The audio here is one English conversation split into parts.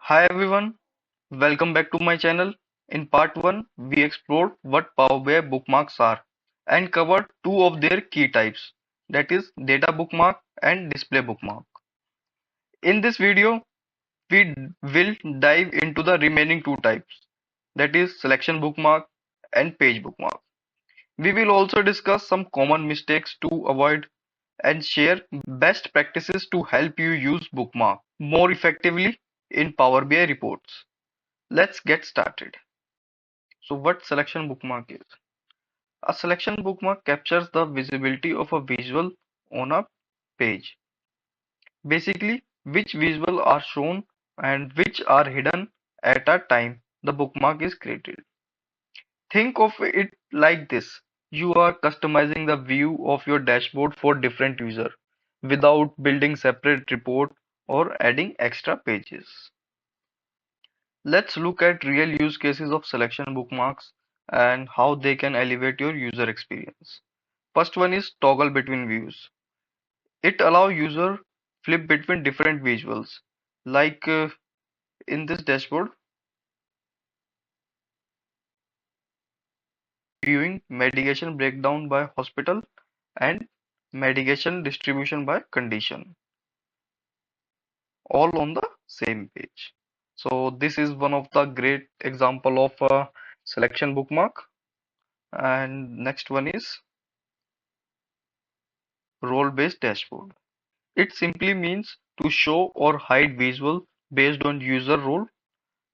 Hi everyone, welcome back to my channel. In part 1, we explored what Power BI bookmarks are and covered two of their key types, that is data bookmark and display bookmark. In this video, we will dive into the remaining two types, that is selection bookmark and page bookmark. We will also discuss some common mistakes to avoid and share best practices to help you use bookmark more effectively in Power BI reports. Let's get started. So what selection bookmark is? A selection bookmark captures the visibility of a visual on a page. Basically, which visual are shown and which are hidden at a time the bookmark is created. Think of it like this. You are customizing the view of your dashboard for different user without building separate report or adding extra pages. Let's look at real use cases of selection bookmarks and how they can elevate your user experience. First one is toggle between views. It allows user flip between different visuals. Like in this dashboard, viewing medication breakdown by hospital and medication distribution by condition, all on the same page. So this is one of the great example of a selection bookmark. And next one is role-based dashboard. It simply means to show or hide visual based on user role,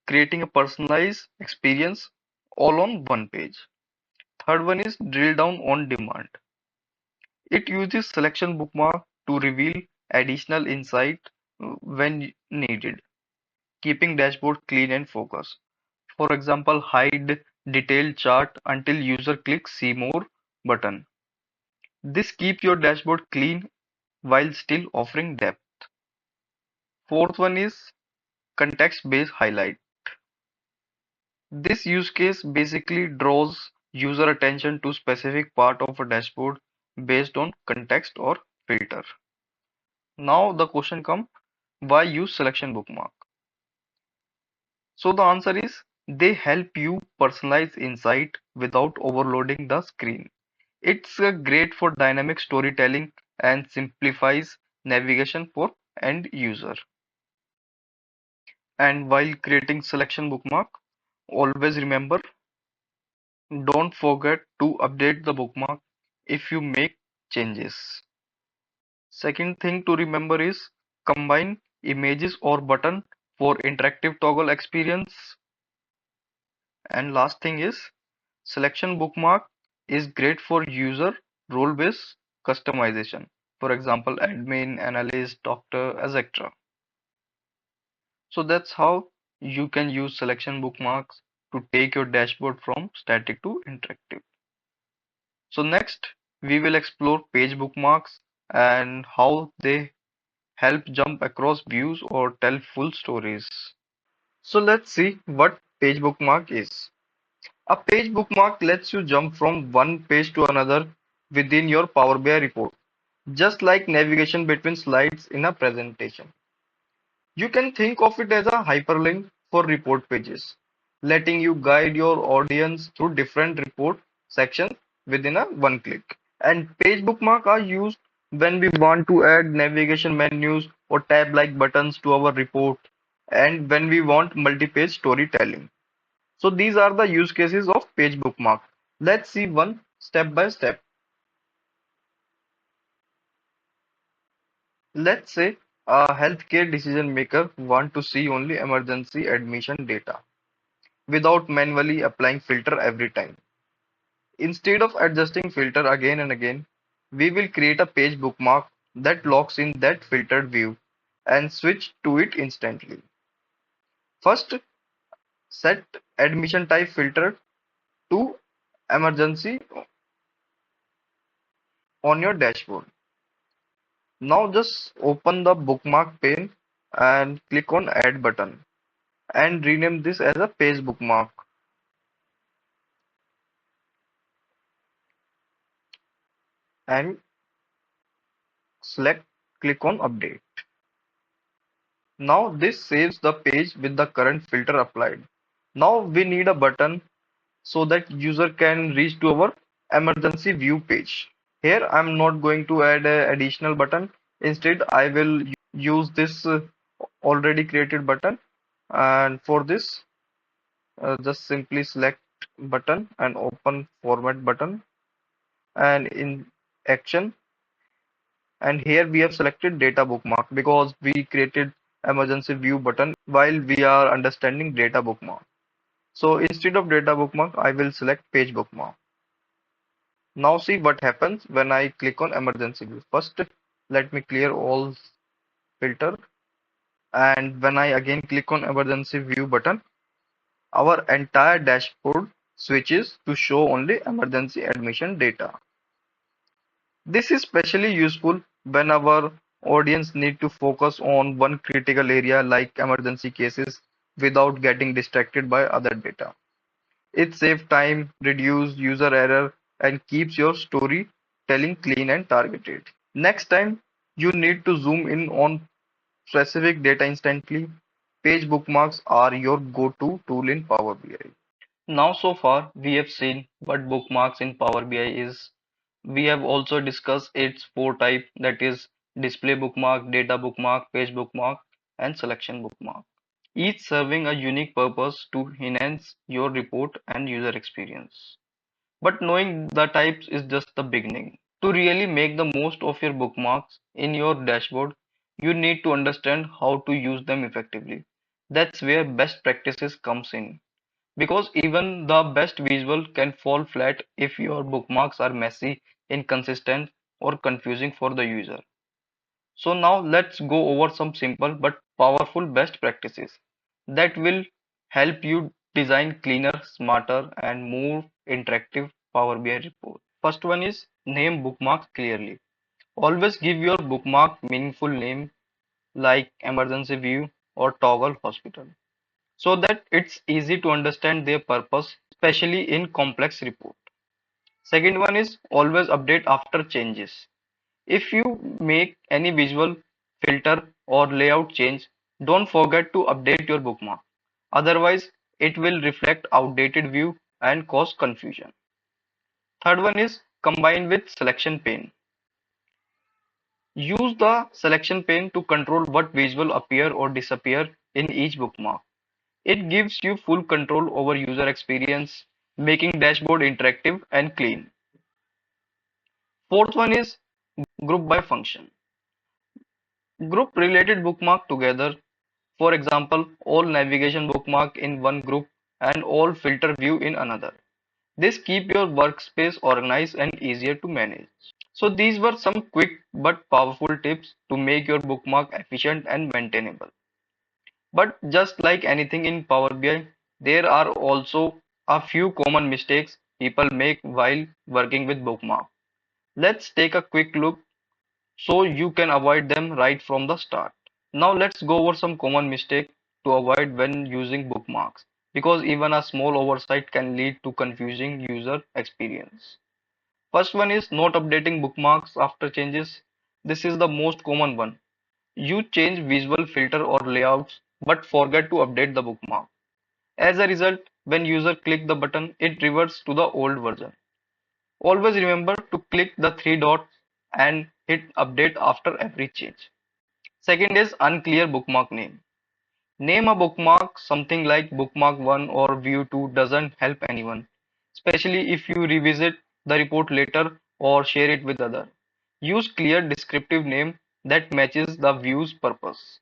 creating a personalized experience all on one page. Third one is drill down on demand. It uses selection bookmark to reveal additional insight when needed, keeping dashboard clean and focused. For example, hide detailed chart until user clicks see more button. This keeps your dashboard clean while still offering depth. Fourth one is context-based highlight. This use case basically draws user attention to specific part of a dashboard based on context or filter. Now the question comes, why use selection bookmark? So the answer is they help you personalize insight without overloading the screen. It's great for dynamic storytelling and simplifies navigation for end user. And while creating selection bookmark, always remember, don't forget to update the bookmark if you make changes. Second thing to remember is combine images or button for interactive toggle experience. And last thing is selection bookmark is great for user role-based customization. For example, admin, analyst, doctor, etc. So that's how you can use selection bookmarks to take your dashboard from static to interactive. So next, we will explore page bookmarks and how they help jump across views or tell full stories. So let's see what page bookmark is. A page bookmark lets you jump from one page to another within your Power BI report, just like navigation between slides in a presentation. You can think of it as a hyperlink for report pages, letting you guide your audience through different report sections within a one click. And page bookmark are used when we want to add navigation menus or tab-like buttons to our report, and when we want multi-page storytelling. So these are the use cases of page bookmark. Let's see one step by step. Let's say a healthcare decision maker want to see only emergency admission data without manually applying filter every time. Instead of adjusting filter again and again, we will create a page bookmark that locks in that filtered view and switch to it instantly. First, set admission type filter to emergency on your dashboard. Now just open the bookmark pane and click on add button and rename this as a page bookmark and select click on update. Now this saves the page with the current filter applied. Now we need a button so that user can reach to our emergency view page. Here I'm not going to add a additional button. Instead, I will use this already created button. And for this, just simply select button and open format button. And in action, and here we have selected data bookmark because we created emergency view button while we are understanding data bookmark. So instead of data bookmark, I will select page bookmark. Now see what happens when I click on emergency view. First, let me clear all filter, and when I again click on emergency view button, our entire dashboard switches to show only emergency admission data. This is especially useful when our audience need to focus on one critical area like emergency cases without getting distracted by other data. It saves time, reduces user error, and keeps your storytelling clean and targeted. Next time you need to zoom in on specific data instantly, page bookmarks are your go-to tool in Power BI. Now, so far, we have seen what bookmarks in Power BI is. We have also discussed its four types, that is display bookmark, data bookmark, page bookmark, and selection bookmark, each serving a unique purpose to enhance your report and user experience. But knowing the types is just the beginning. To really make the most of your bookmarks in your dashboard, you need to understand how to use them effectively. That's where best practices comes in. Because even the best visual can fall flat if your bookmarks are messy, inconsistent, or confusing for the user. So now let's go over some simple but powerful best practices that will help you design cleaner, smarter, and more interactive Power BI report. First one is name bookmarks clearly. Always give your bookmark meaningful name like emergency view or toggle hospital so that it's easy to understand their purpose, especially in complex report. Second one is always update after changes. If you make any visual filter or layout change, don't forget to update your bookmark. Otherwise, it will reflect outdated view and cause confusion. Third one is combine with selection pane. Use the selection pane to control what visual appear or disappear in each bookmark. It gives you full control over user experience, making dashboard interactive and clean. Fourth one is group by function. Group related bookmark together. For example, all navigation bookmark in one group and all filter view in another. This keep your workspace organized and easier to manage. So these were some quick but powerful tips to make your bookmark efficient and maintainable. But just like anything in Power BI, there are also a few common mistakes people make while working with bookmark. Let's take a quick look so you can avoid them right from the start. Now let's go over some common mistakes to avoid when using bookmarks because even a small oversight can lead to confusing user experience. First one is not updating bookmarks after changes. This is the most common one. You change visual filter or layouts but forget to update the bookmark. As a result, when user click the button, it reverts to the old version. Always remember to click the three dots and hit update after every change. Second is unclear bookmark name. Name a bookmark something like bookmark 1 or view 2 doesn't help anyone, especially if you revisit the report later or share it with other. Use clear descriptive name that matches the view's purpose.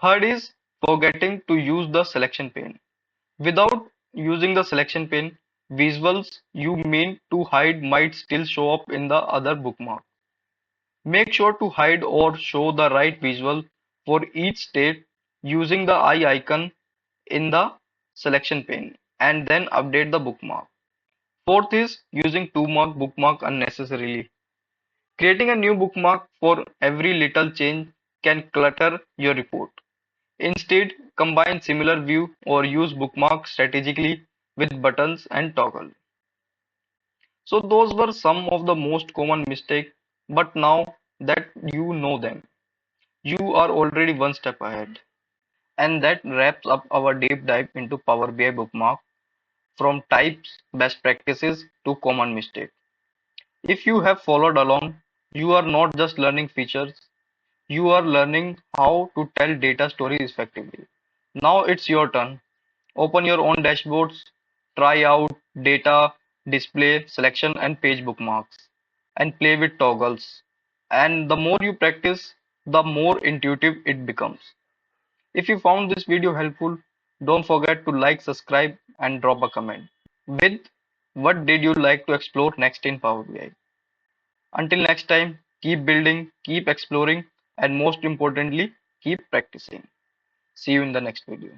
Third is forgetting to use the selection pane. Without using the selection pane, visuals you mean to hide might still show up in the other bookmark. Make sure to hide or show the right visual for each state using the eye icon in the selection pane and then update the bookmark. Fourth is using two mark bookmark unnecessarily. Creating a new bookmark for every little change can clutter your report. Instead, combine similar view or use bookmark strategically with buttons and toggle. So those were some of the most common mistakes, but now that you know them, you are already one step ahead. And that wraps up our deep dive into Power BI Bookmark, from types, best practices to common mistakes. If you have followed along, you are not just learning features, you are learning how to tell data stories effectively. Now it's your turn. Open your own dashboards, try out data, display, selection, and page bookmarks, and play with toggles. And the more you practice, the more intuitive it becomes. If you found this video helpful, don't forget to like, subscribe, and drop a comment with what did you like to explore next in Power BI. Until next time, keep building, keep exploring, and most importantly, keep practicing. See you in the next video.